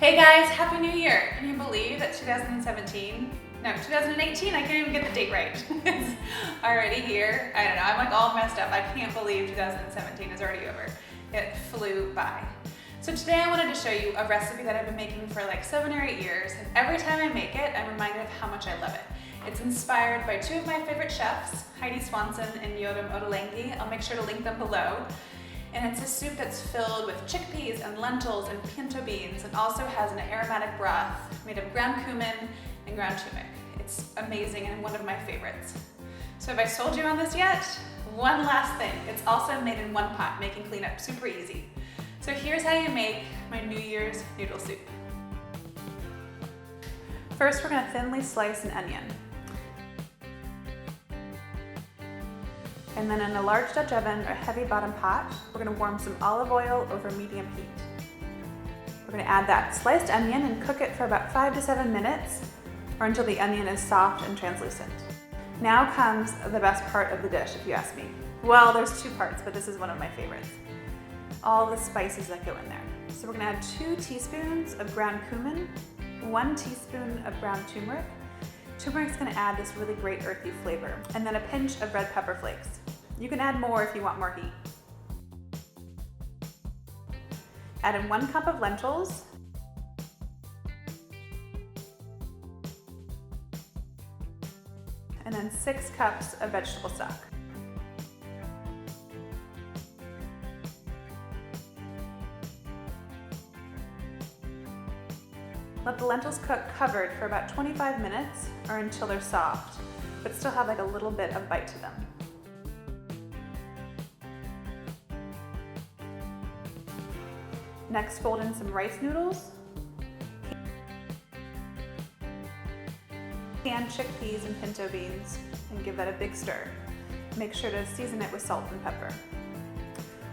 Hey guys, Happy New Year! Can you believe that 2018, I can't even get the date right. It's already here. I don't know, I'm like all messed up. I can't believe 2017 is already over. It flew by. So today I wanted to show you a recipe that I've been making for like 7 or 8 years, and every time I make it, I'm reminded of how much I love it. It's inspired by 2 of my favorite chefs, Heidi Swanson and Yotam Ottolenghi. I'll make sure to link them below. And it's a soup that's filled with chickpeas and lentils and pinto beans, and also has an aromatic broth made of ground cumin and ground tumeric. It's amazing and one of my favorites. So have I sold you on this yet? One last thing, it's also made in one pot, making cleanup super easy. So here's how you make my New Year's noodle soup. First, we're gonna thinly slice an onion. And then in a large Dutch oven or heavy bottom pot, we're gonna warm some olive oil over medium heat. We're gonna add that sliced onion and cook it for about 5 to 7 minutes, or until the onion is soft and translucent. Now comes the best part of the dish, if you ask me. Well, there's 2 parts, but this is one of my favorites. All the spices that go in there. So we're gonna add 2 teaspoons of ground cumin, 1 teaspoon of ground turmeric. Tumeric's gonna add this really great earthy flavor, and then a pinch of red pepper flakes. You can add more if you want more heat. Add in 1 cup of lentils, and then 6 cups of vegetable stock. Let the lentils cook covered for about 25 minutes or until they're soft, but still have like a little bit of bite to them. Next, fold in some rice noodles, canned chickpeas and pinto beans, and give that a big stir. Make sure to season it with salt and pepper.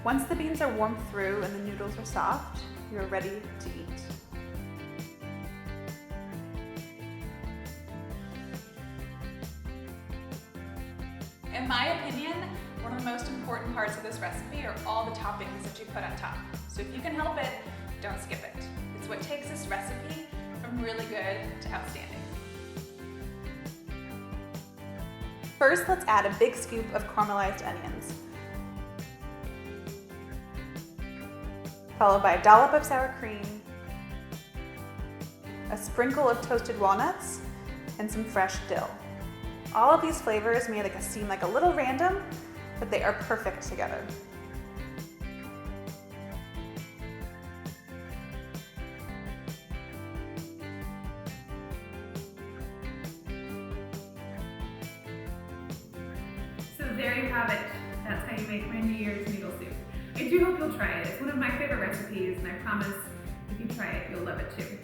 Once the beans are warmed through and the noodles are soft, you're ready to eat. In my opinion, one of the most important parts of this recipe are all the toppings that you put on top. So if you can help it, don't skip it. It's what takes this recipe from really good to outstanding. First, let's add a big scoop of caramelized onions, followed by a dollop of sour cream, a sprinkle of toasted walnuts, and some fresh dill. All of these flavors may seem like a little random, but they are perfect together. So there you have it. That's how you make my New Year's noodle soup. I do hope you'll try it. It's one of my favorite recipes, and I promise if you try it, you'll love it too.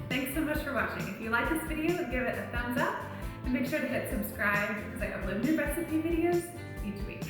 Thanks so much for watching. If you like this video, give it a thumbs up. And make sure to hit subscribe because I upload new recipe videos each week.